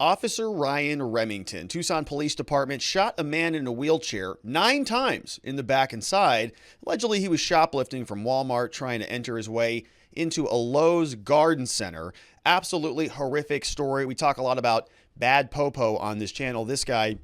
Officer Ryan Remington, Tucson Police Department, shot a man in a wheelchair 9 times in the back and side. Allegedly, he was shoplifting from Walmart, trying to enter his way into a Lowe's garden center. Absolutely horrific story. We talk a lot about bad Popo on this channel. This guy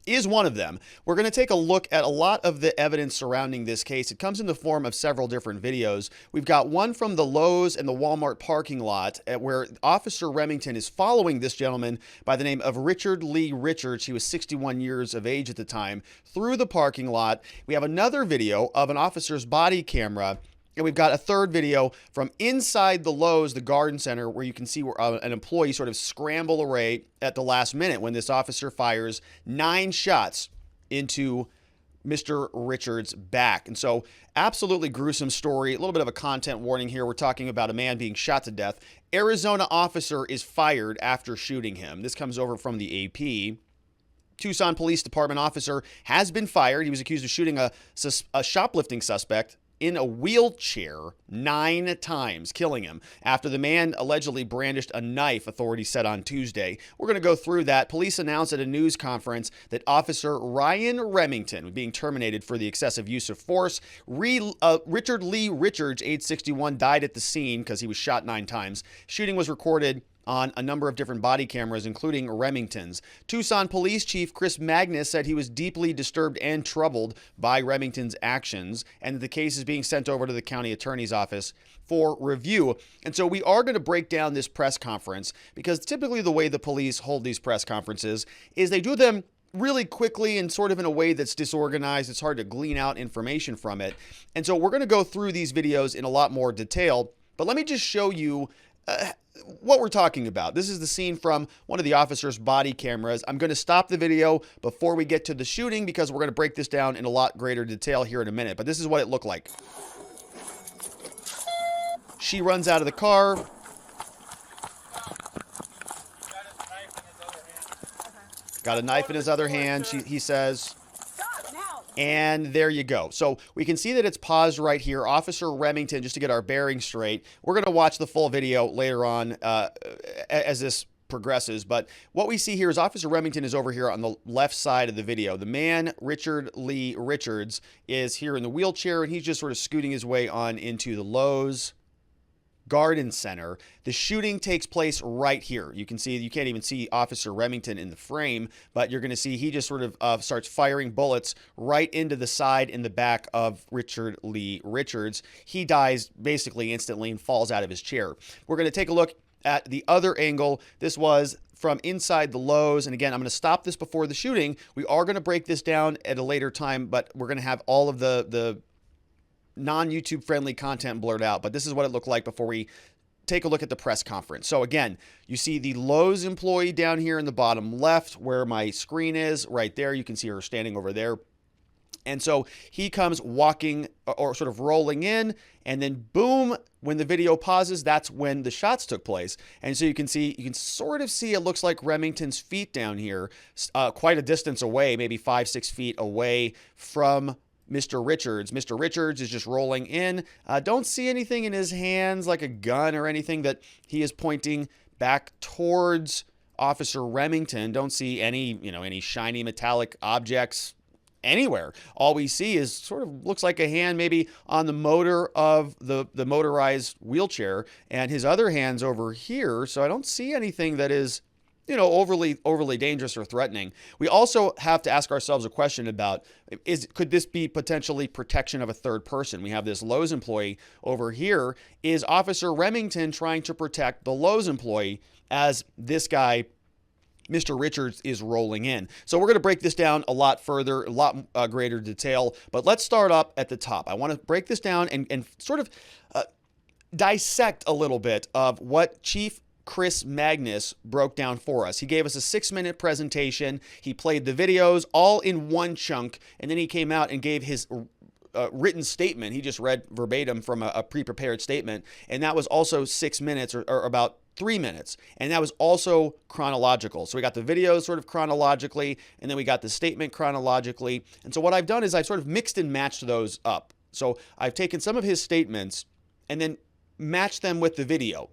is one of them. We're going to take a look at a lot of the evidence surrounding this case. It comes in the form of several different videos. We've got one from the Lowe's and the Walmart parking lot where Officer Remington is following this gentleman by the name of Richard Lee Richards. He was 61 years of age at the time, through the parking lot. We have another video of an officer's body camera. And we've got a third video from inside the Lowe's, the garden center, where you can see where an employee sort of scramble away at the last minute when this officer fires 9 shots into Mr. Richards' back. And so, absolutely gruesome story. A little bit of a content warning here. We're talking about a man being shot to death. Arizona officer is fired after shooting him. This comes over from the AP. Tucson Police Department officer has been fired. He was accused of shooting a shoplifting suspect in a wheelchair 9 times, killing him after the man allegedly brandished a knife, authorities said on Tuesday. We're going to go through that. Police announced at a news conference that Officer Ryan Remington was being terminated for the excessive use of force. Richard Lee Richards, age 61, died at the scene because he was shot 9 times. Shooting was recorded on a number of different body cameras, including Remington's. Tucson Police Chief Chris Magnus said he was deeply disturbed and troubled by Remington's actions, and that the case is being sent over to the county attorney's office for review. And so we are going to break down this press conference, because typically the way the police hold these press conferences is they do them really quickly and sort of in a way that's disorganized. It's hard to glean out information from it. And so we're going to go through these videos in a lot more detail, but let me just show you what we're talking about. This is the scene from one of the officer's body cameras. I'm going to stop the video before we get to the shooting because we're going to break this down in a lot greater detail here in a minute. But this is what it looked like. She runs out of the car. Got a knife in his other hand, he says. And there you go. So we can see that it's paused right here. Officer Remington, just to get our bearings straight, we're going to watch the full video later on as this progresses. But what we see here is Officer Remington is over here on the left side of the video. The man, Richard Lee Richards, is here in the wheelchair, and he's just sort of scooting his way on into the Lowe's garden center. The shooting takes place right here. You can see, you can't even see Officer Remington in the frame, but you're going to see he just sort of starts firing bullets right into the side and the back of Richard Lee Richards. He dies basically instantly and falls out of his chair. We're going to take a look at the other angle. This was from inside the Lowe's. And again, I'm going to stop this before the shooting. We are going to break this down at a later time, but we're going to have all of the non-YouTube friendly content blurred out, but this is what it looked like before we take a look at the press conference. So again, you see the Lowe's employee down here in the bottom left where my screen is right there. You can see her standing over there. And so he comes walking or sort of rolling in, and then boom, when the video pauses, that's when the shots took place. And so you can sort of see, it looks like Remington's feet down here, quite a distance away, maybe 5-6 feet away from Mr. Richards. Mr. Richards is just rolling in. Don't see anything in his hands like a gun or anything that he is pointing back towards Officer Remington. Don't see any shiny metallic objects anywhere. All we see is sort of looks like a hand maybe on the motor of the motorized wheelchair, and his other hand's over here. So I don't see anything that is overly dangerous or threatening. We also have to ask ourselves a question about, could this be potentially protection of a third person? We have this Lowe's employee over here. Is Officer Remington trying to protect the Lowe's employee as this guy, Mr. Richards, is rolling in? So we're going to break this down a lot further, a lot greater detail, but let's start up at the top. I want to break this down and sort of dissect a little bit of what Chief Chris Magnus broke down for us. He gave us a 6-minute presentation. He played the videos all in one chunk, and then he came out and gave his written statement. He just read verbatim from a pre-prepared statement, and that was also 6 minutes or about 3 minutes, and that was also chronological. So we got the videos sort of chronologically, and then we got the statement chronologically. And so what I've done is I've sort of mixed and matched those up. So I've taken some of his statements and then matched them with the video.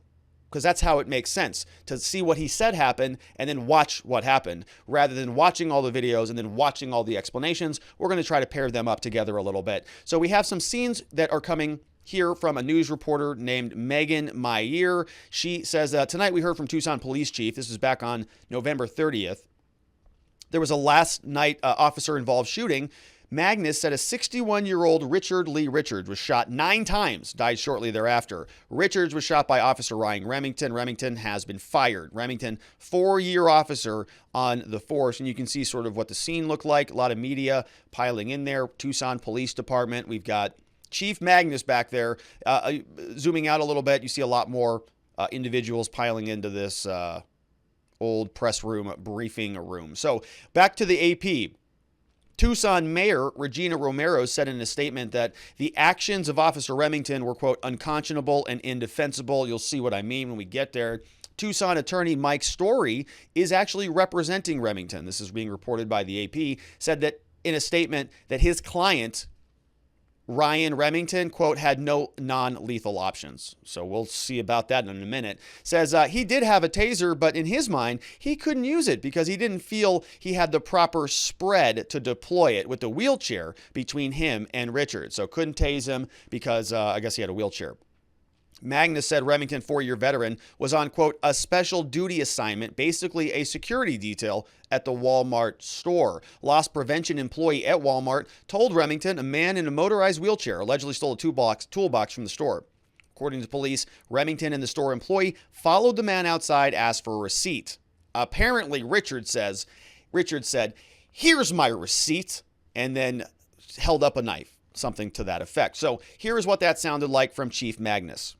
because that's how it makes sense to see what he said happen and then watch what happened rather than watching all the videos and then watching all the explanations. We're going to try to pair them up together a little bit. So we have some scenes that are coming here from a news reporter named Megan Meyer. She says, tonight we heard from Tucson Police Chief. This is back on November 30th. There was a last night officer-involved shooting. Magnus said a 61-year-old Richard Lee Richards was shot 9 times, died shortly thereafter. Richards was shot by Officer Ryan Remington. Remington has been fired. Remington, 4-year officer on the force, and you can see sort of what the scene looked like. A lot of media piling in there. Tucson Police Department. We've got Chief Magnus back there. Zooming out a little bit, you see a lot more individuals piling into this old press room, briefing room. So back to the AP. Tucson Mayor Regina Romero said in a statement that the actions of Officer Remington were, quote, unconscionable and indefensible. You'll see what I mean when we get there. Tucson attorney Mike Story is actually representing Remington. This is being reported by the AP, said that in a statement that his client, Ryan Remington, quote, had no non-lethal options. So we'll see about that in a minute. Says he did have a taser, but in his mind, he couldn't use it because he didn't feel he had the proper spread to deploy it with the wheelchair between him and Richard. So couldn't tase him because I guess he had a wheelchair. Magnus said Remington, 4-year veteran, was on, quote, a special duty assignment, basically a security detail at the Walmart store. Loss prevention employee at Walmart told Remington a man in a motorized wheelchair allegedly stole a toolbox from the store. According to police, Remington and the store employee followed the man outside, asked for a receipt. Apparently, Richard said, here's my receipt, and then held up a knife, something to that effect. So here is what that sounded like from Chief Magnus.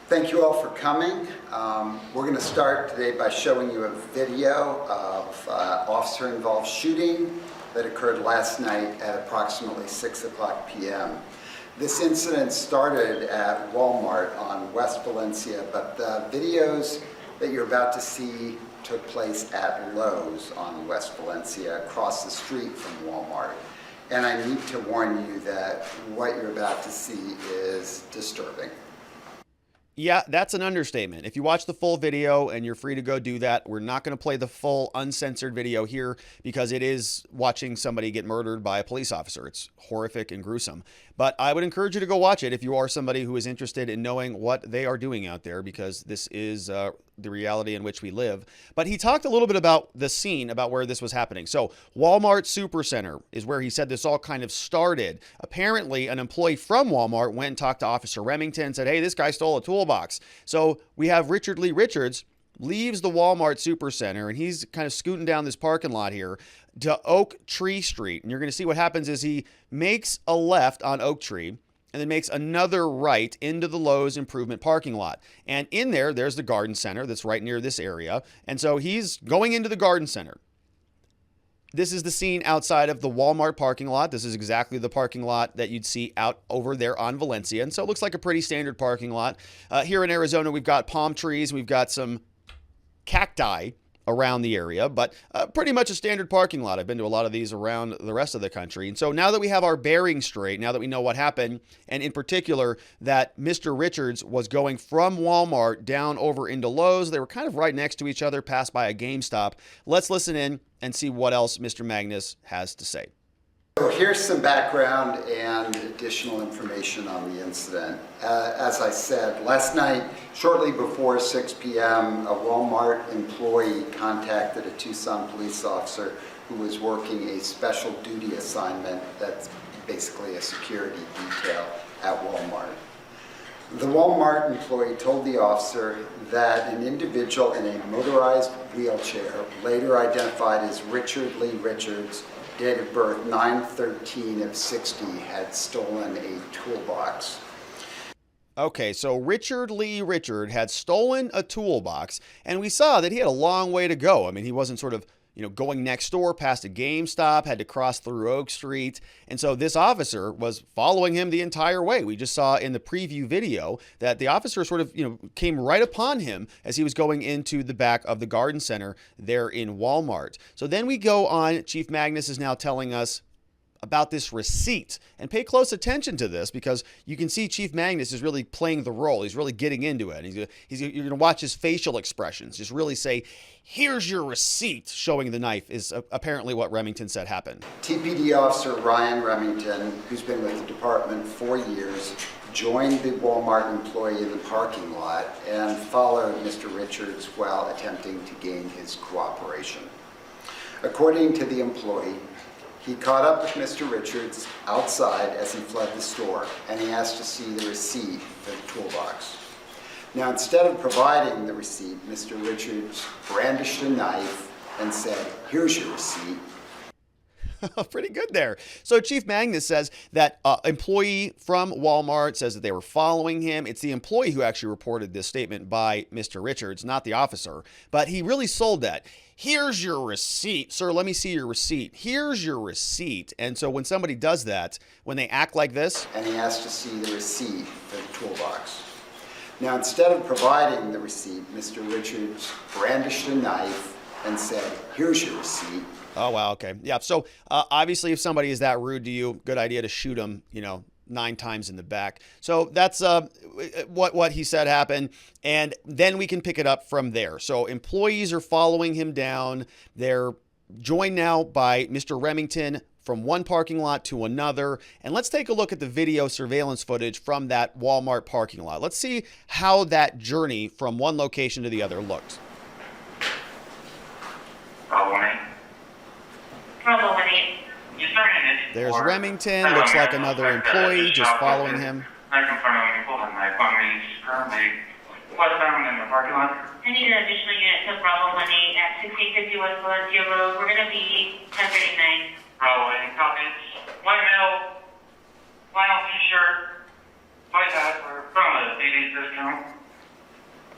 Thank you all for coming. We're going to start today by showing you a video of officer-involved shooting that occurred last night at approximately 6 o'clock p.m. This incident started at Walmart on West Valencia, but the videos that you're about to see took place at Lowe's on West Valencia, across the street from Walmart. And I need to warn you that what you're about to see is disturbing. Yeah, that's an understatement. If you watch the full video, and you're free to go do that, we're not going to play the full uncensored video here because it is watching somebody get murdered by a police officer. It's horrific and gruesome. But I would encourage you to go watch it if you are somebody who is interested in knowing what they are doing out there, because this is the reality in which we live. But he talked a little bit about the scene, about where this was happening. So Walmart Supercenter is where he said this all kind of started. Apparently, an employee from Walmart went and talked to Officer Remington and said, hey, this guy stole a toolbox. So we have Richard Lee Richards leaves the Walmart Supercenter, and he's kind of scooting down this parking lot here to Oak Tree Street. And you're going to see what happens is he makes a left on Oak Tree and then makes another right into the Lowe's Improvement parking lot. And in there, there's the garden center that's right near this area. And so he's going into the garden center. This is the scene outside of the Walmart parking lot. This is exactly the parking lot that you'd see out over there on Valencia. And so it looks like a pretty standard parking lot. Here in Arizona, we've got palm trees. We've got some cacti around the area, but pretty much a standard parking lot. I've been to a lot of these around the rest of the country. And so now that we have our bearings straight, now that we know what happened, and in particular that Mr. Richards was going from Walmart down over into Lowe's, they were kind of right next to each other, passed by a GameStop. Let's listen in and see what else Mr. Magnus has to say. So here's some background and additional information on the incident. As I said, last night, shortly before 6 p.m., a Walmart employee contacted a Tucson police officer who was working a special duty assignment that's basically a security detail at Walmart. The Walmart employee told the officer that an individual in a motorized wheelchair, later identified as Richard Lee Richards, date of birth 9/13 of 60, had stolen a toolbox. Okay, so Richard Lee Richard had stolen a toolbox, and we saw that he had a long way to go. I mean, he wasn't sort of, going next door past a GameStop, had to cross through Oak Street. And so this officer was following him the entire way. We just saw in the preview video that the officer sort of, came right upon him as he was going into the back of the garden center there in Walmart. So then we go on. Chief Magnus is now telling us about this receipt. And pay close attention to this because you can see Chief Magnus is really playing the role. He's really getting into it. You're going to watch his facial expressions. Just really say, here's your receipt, showing the knife is apparently what Remington said happened. TPD Officer Ryan Remington, who's been with the department 4 years, joined the Walmart employee in the parking lot and followed Mr. Richards while attempting to gain his cooperation. According to the employee, he caught up with Mr. Richards outside as he fled the store, and he asked to see the receipt for the toolbox. Now, instead of providing the receipt, Mr. Richards brandished a knife and said, "Here's your receipt." Pretty good there. So Chief Magnus says that employee from Walmart says that they were following him. It's the employee who actually reported this statement by Mr. Richards, not the officer. But he really sold that. Here's your receipt. Sir, let me see your receipt. Here's your receipt. And so when somebody does that, when they act like this. And he asked to see the receipt for the toolbox. Now, instead of providing the receipt, Mr. Richards brandished a knife and said, "Here's your receipt." Oh, wow. Okay. Yeah. So obviously, if somebody is that rude to you, good idea to shoot them, 9 times in the back. So that's what he said happened. And then we can pick it up from there. So employees are following him down. They're joined now by Mr. Remington from one parking lot to another. And let's take a look at the video surveillance footage from that Walmart parking lot. Let's see how that journey from one location to the other looked. There's Remington, looks like another employee just following him. Westbound in the parking lot. I need an additional unit to Bravo 18 at 1650 West Valencia Road. We're going to be 1039. Bravo 8 copies. White male, flannel t-shirt, white hat for from the DD discount.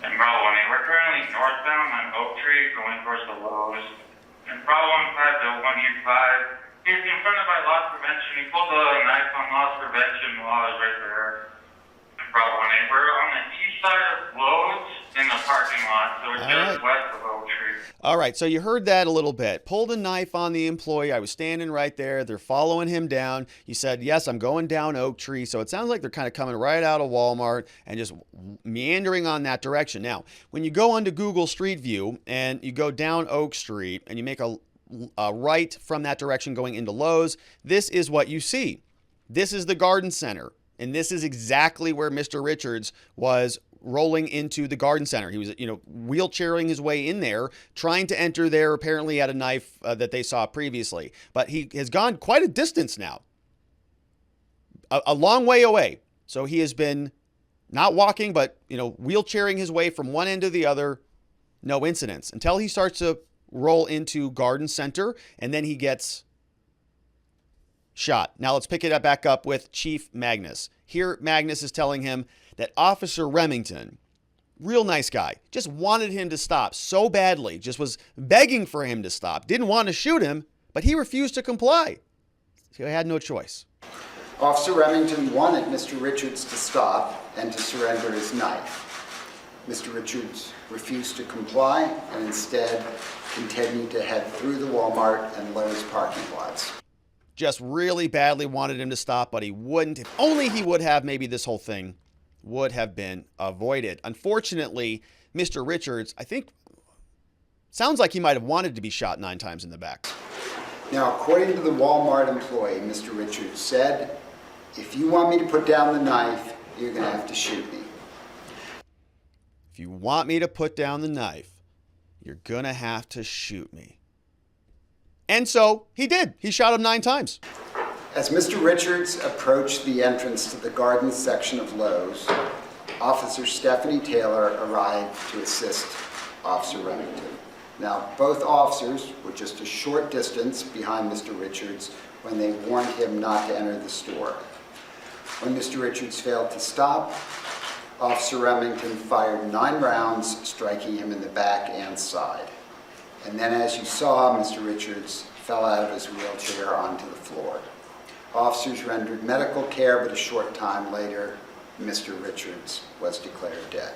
And Bravo 18, we're currently northbound on Oak Tree going towards the Lowe's. And Bravo 15 to 1U5. He's confronted by loss prevention. He pulled the knife on loss prevention while I was right there. Bravo 18, we're on the east side of Lowe's in the parking lot, so it's just west of Oak Tree. All right, so you heard that a little bit. Pulled a knife on the employee. I was standing right there. They're following him down. You said, yes, I'm going down Oak Tree. So it sounds like they're kind of coming right out of Walmart and just meandering on that direction. Now, when you go onto Google Street View and you go down Oak Street and you make a right from that direction going into Lowe's, this is what you see. This is the garden center. And this is exactly where Mr. Richards was rolling into the garden center. He was, wheelchairing his way in there, trying to enter there. Apparently he had a knife that they saw previously. But he has gone quite a distance now. A long way away. So he has been not walking, but, wheelchairing his way from one end to the other. No incidents. Until he starts to roll into garden center, and then he gets shot. Now let's pick it back up with Chief Magnus. Here, Magnus is telling him that Officer Remington, real nice guy, just wanted him to stop so badly, just was begging for him to stop, didn't want to shoot him, but he refused to comply. So he had no choice. Officer Remington wanted Mr. Richards to stop and to surrender his knife. Mr. Richards refused to comply and instead continued to head through the Walmart and Lowe's parking lots. Just really badly wanted him to stop, but he wouldn't. If only he would have, maybe this whole thing would have been avoided. Unfortunately, Mr. Richards, I think, sounds like he might have wanted to be shot 9 times in the back. Now, according to the Walmart employee, Mr. Richards said, "If you want me to put down the knife, you're going to have to shoot me." If you want me to put down the knife, you're going to have to shoot me. And so he did. He shot him 9 times. As Mr. Richards approached the entrance to the garden section of Lowe's, Officer Stephanie Taylor arrived to assist Officer Remington. Now, both officers were just a short distance behind Mr. Richards when they warned him not to enter the store. When Mr. Richards failed to stop, Officer Remington fired 9 rounds, striking him in the back and side. And then, as you saw, Mr. Richards fell out of his wheelchair onto the floor. Officers rendered medical care, but a short time later, Mr. Richards was declared dead.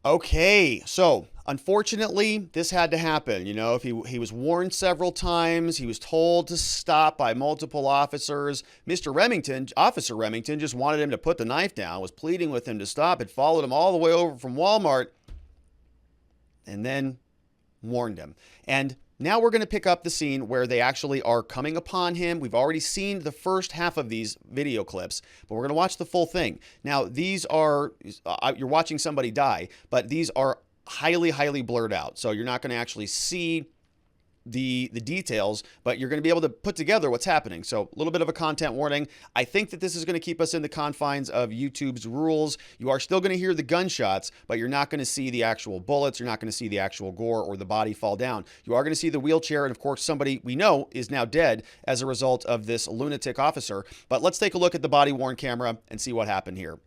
Okay, so unfortunately, this had to happen. You know, if he was warned several times, he was told to stop by multiple officers. Officer Remington just wanted him to put the knife down, was pleading with him to stop, had followed him all the way over from Walmart, and then warned him. And now we're going to pick up the scene where they actually are coming upon him. We've already seen the first half of these video clips, but we're going to watch the full thing. Now, these are, you're watching somebody die, but these are highly, highly blurred out. So you're not going to actually see the details, but you're going to be able to put together what's happening. So a little bit of a content warning. I think that this is going to keep us in the confines of YouTube's rules. You are still going to hear the gunshots, but you're not going to see the actual bullets. You're not going to see the actual gore or the body fall down. You are going to see the wheelchair, and of course, somebody we know is now dead as a result of this lunatic officer. But let's take a look at the body-worn camera and see what happened here.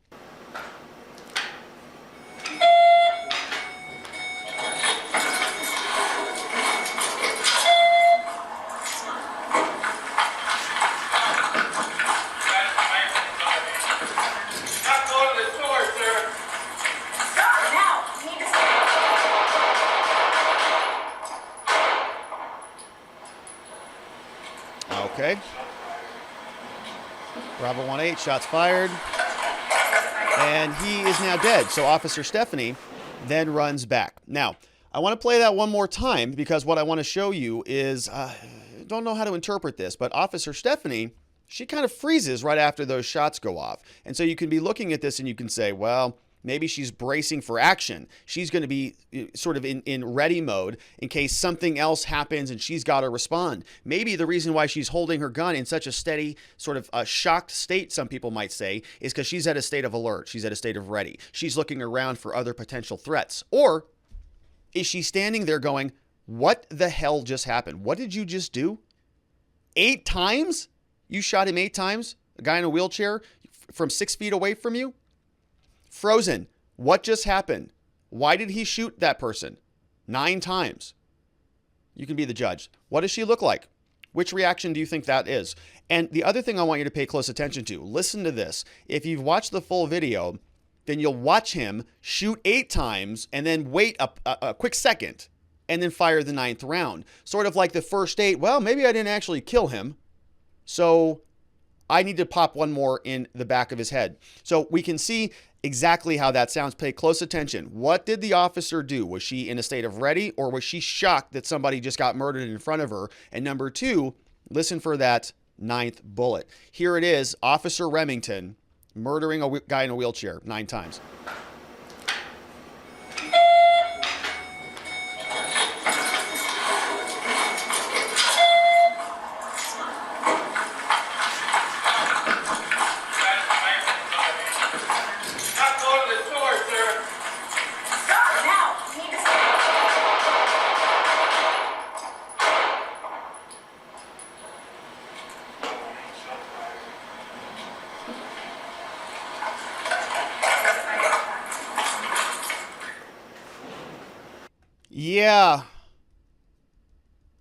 Okay. Bravo 18, shots fired. And he is now dead. So Officer Stephanie then runs back. Now, I want to play that one more time because what I want to show you is, don't know how to interpret this, but Officer Stephanie, she kind of freezes right after those shots go off. And so you can be looking at this and you can say, well, maybe she's bracing for action. She's going to be sort of in ready mode in case something else happens and she's got to respond. Maybe the reason why she's holding her gun in such a steady, sort of a shocked state, some people might say, is because she's at a state of alert. She's at a state of ready. She's looking around for other potential threats. Or is she standing there going, what the hell just happened? What did you just do? 8 times? You shot him 8 times? A guy in a wheelchair from 6 feet away from you? Frozen. What just happened? Why did he shoot that person 9 times? You can be the judge. What does she look like? Which reaction do you think that is? And the other thing I want you to pay close attention to, listen to this. If you've watched the full video, then you'll watch him shoot 8 times and then wait a quick second and then fire the 9th round. Sort of like the first 8, well, maybe I didn't actually kill him, so I need to pop one more in the back of his head. So we can see exactly how that sounds. Pay close attention. What did the officer do? Was she in a state of ready, or was she shocked that somebody just got murdered in front of her? And number 2, listen for that 9th bullet. Here it is, Officer Remington murdering a guy in a wheelchair 9 times. Yeah.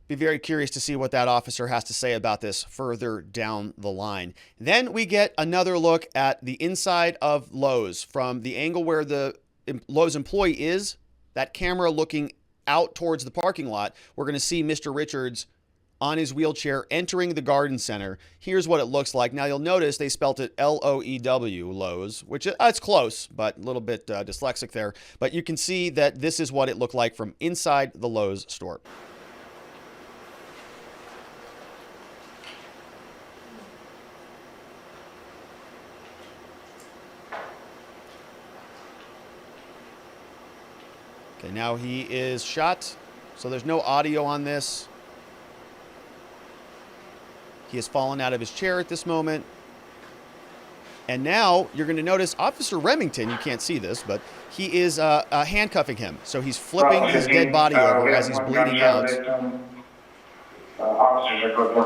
Be very curious to see what that officer has to say about this further down the line. Then we get another look at the inside of Lowe's from the angle where the Lowe's employee is, that camera looking out towards the parking lot. We're going to see Mr. Richards on his wheelchair entering the garden center. Here's what it looks like. Now you'll notice they spelt it L-O-E-W, Lowe's, which it's close, but a little bit dyslexic there. But you can see that this is what it looked like from inside the Lowe's store. Okay, now he is shot, so there's no audio on this. He has fallen out of his chair at this moment. And now you're going to notice Officer Remington, you can't see this, but he is handcuffing him. So he's flipping his dead body over as he's bleeding out. Officers are code 4.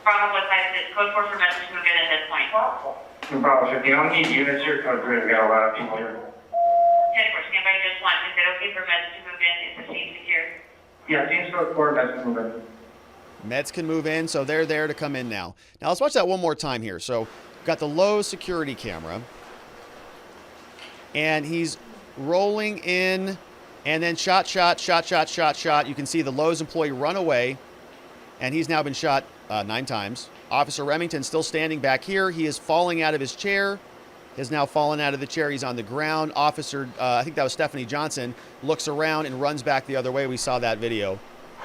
Bravo, what size is it? Code 4 for message move in at this point. Bravo, if you don't need units here, code 3, we've got a lot of people here. 10-4, stand by just 1. Is it okay for message to move in? Is the scene secure? Yeah, team's code 4, message move in. Meds can move in, so they're there to come in now. Now let's watch that one more time here. So we've got the Lowe's security camera, and he's rolling in, And then shot. You can see the Lowe's employee run away, and he's now been shot 9 times. Officer Remington still standing back here. He is falling out of his chair. Has now fallen out of the chair. He's on the ground. Officer, I think that was Stephanie Johnson, looks around and runs back the other way. We saw that video.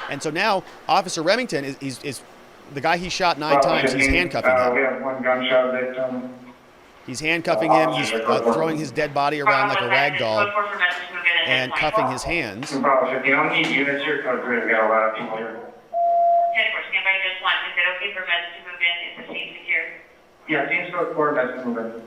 And so now Officer Remington is the guy he shot 9 times. He's handcuffing him. We have 1 gunshot victim. He's handcuffing him. He's throwing his dead body around like a rag doll and cuffing his hands. Bravo 50, don't need units here, code 3, we got a lot of people here. 10-4, stand by just 1. Is it okay for meds to move in? Is the scene secure? Yeah, teams code 4, that's moving.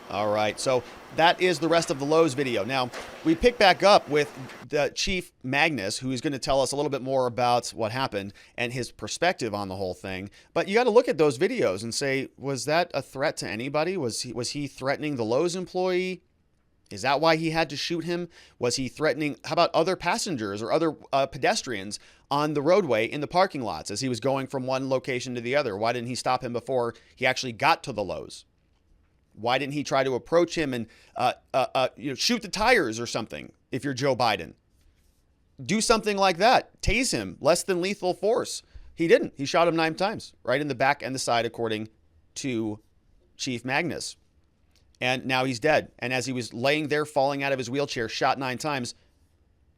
All right, so that is the rest of the Lowe's video. Now, we pick back up with the Chief Magnus, who is going to tell us a little bit more about what happened and his perspective on the whole thing. But you got to look at those videos and say, was that a threat to anybody? Was he threatening the Lowe's employee? Is that why he had to shoot him? Was he threatening, how about other passengers or other pedestrians on the roadway in the parking lots as he was going from one location to the other? Why didn't he stop him before he actually got to the Lowe's? Why didn't he try to approach him and shoot the tires or something if you're Joe Biden? Do something like that. Tase him. Less than lethal force. He didn't. He shot him 9 times, right in the back and the side, according to Chief Magnus. And now he's dead. And as he was laying there, falling out of his wheelchair, shot 9 times,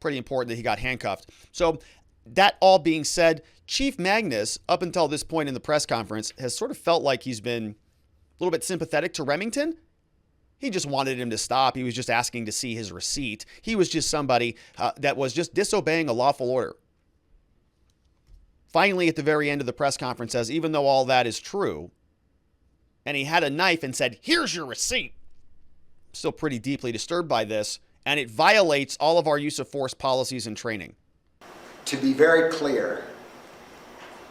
pretty important that he got handcuffed. So that all being said, Chief Magnus, up until this point in the press conference, has sort of felt like he's been a little bit sympathetic to Remington. He just wanted him to stop. He was just asking to see his receipt. He was just somebody that was just disobeying a lawful order. Finally, at the very end of the press conference, says, even though all that is true, and he had a knife and said, here's your receipt. I'm still pretty deeply disturbed by this, and it violates all of our use of force policies and training. To be very clear,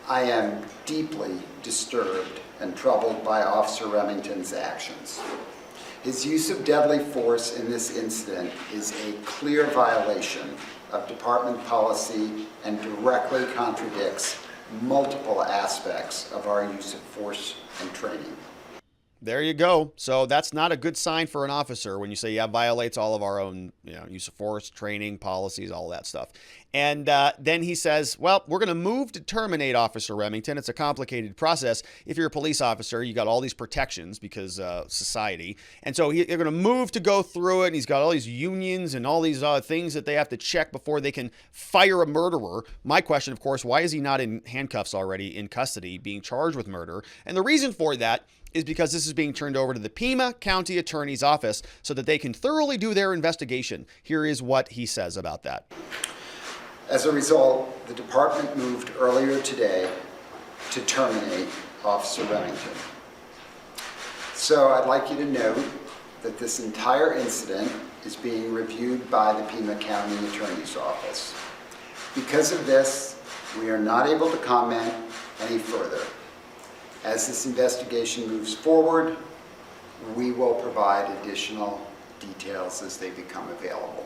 I am deeply disturbed and troubled by Officer Remington's actions. His use of deadly force in this incident is a clear violation of department policy and directly contradicts multiple aspects of our use of force and training. There you go. So that's not a good sign for an officer when you say, yeah, violates all of our own, use of force, training, policies, all that stuff. And then he says, well, we're going to move to terminate Officer Remington. It's a complicated process. If you're a police officer, you got all these protections because society. And so they're going to move to go through it. And he's got all these unions and all these things that they have to check before they can fire a murderer. My question, of course, why is he not in handcuffs already in custody being charged with murder? And the reason for that is because this is being turned over to the Pima County Attorney's office so that they can thoroughly do their investigation. Here is what he says about that. As a result, the department moved earlier today to terminate Officer Remington. So I'd like you to note that this entire incident is being reviewed by the Pima County Attorney's office. Because of this, we are not able to comment any further. As this investigation moves forward, we will provide additional details as they become available.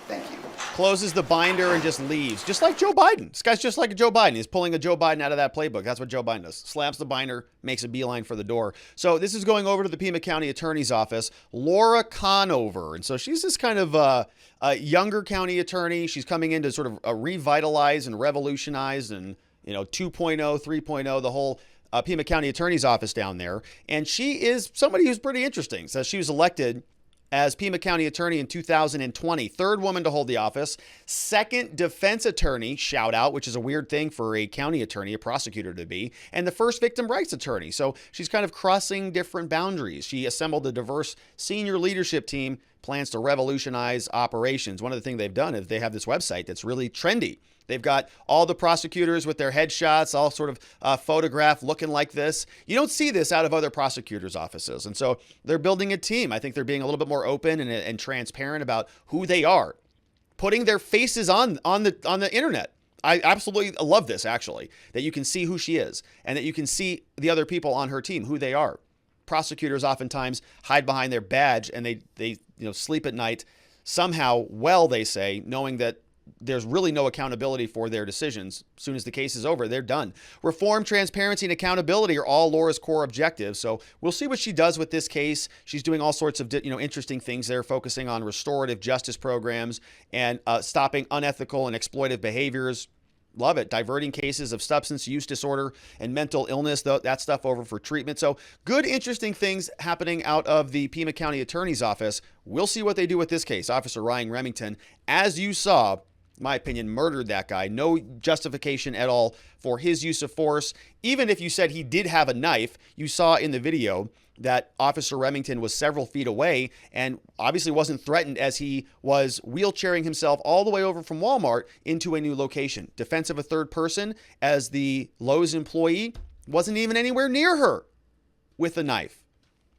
Thank you. Closes the binder and just leaves, just like Joe Biden. This guy's just like Joe Biden. He's pulling a Joe Biden out of that playbook. That's what Joe Biden does. Slaps the binder, makes a beeline for the door. So this is going over to the Pima County Attorney's office, Laura Conover. And so she's this kind of a younger county attorney. She's coming in to sort of revitalize and revolutionize and 2.0, 3.0, the whole Pima County Attorney's office down there. And she is somebody who's pretty interesting. So she was elected as Pima County Attorney in 2020, 3rd woman to hold the office, 2nd defense attorney, shout out, which is a weird thing for a county attorney, a prosecutor to be, and the 1st victim rights attorney. So she's kind of crossing different boundaries. She assembled a diverse senior leadership team, plans to revolutionize operations. One of the things they've done is they have this website that's really trendy. They've got all the prosecutors with their headshots, all sort of photographed looking like this. You don't see this out of other prosecutors' offices. And so they're building a team. I think they're being a little bit more open and transparent about who they are, putting their faces on the internet. I absolutely love this, actually, that you can see who she is and that you can see the other people on her team, who they are. Prosecutors oftentimes hide behind their badge and they sleep at night somehow, well, they say, knowing that there's really no accountability for their decisions. As soon as the case is over, they're done. Reform, transparency, and accountability are all Laura's core objectives. So we'll see what she does with this case. She's doing all sorts of interesting things there, focusing on restorative justice programs and stopping unethical and exploitive behaviors. Love it. Diverting cases of substance use disorder and mental illness, that stuff over for treatment. So good, interesting things happening out of the Pima County Attorney's office. We'll see what they do with this case. Officer Ryan Remington, as you saw, in my opinion, murdered that guy. No justification at all for his use of force. Even if you said he did have a knife, you saw in the video that Officer Remington was several feet away and obviously wasn't threatened as he was wheelchairing himself all the way over from Walmart into a new location. Defense of a third person, as the Lowe's employee wasn't even anywhere near her with a knife.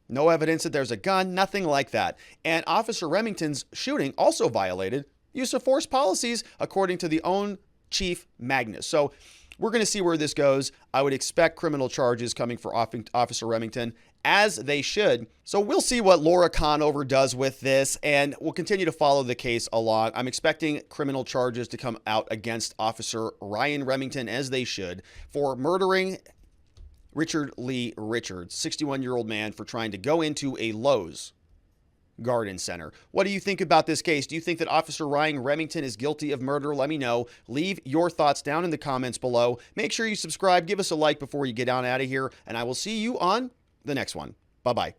No evidence that there's a gun, nothing like that. And Officer Remington's shooting also violated use of force policies, according to the own Chief Magnus. So we're going to see where this goes. I would expect criminal charges coming for Officer Remington, as they should. So we'll see what Laura Conover does with this, and we'll continue to follow the case along. I'm expecting criminal charges to come out against Officer Ryan Remington, as they should, for murdering Richard Lee Richards, 61-year-old man, for trying to go into a Lowe's garden center. What do you think about this case? Do you think that Officer Ryan Remington is guilty of murder? Let me know. Leave your thoughts down in the comments below. Make sure you subscribe, give us a like before you get on out of here, and I will see you on the next one. Bye-bye.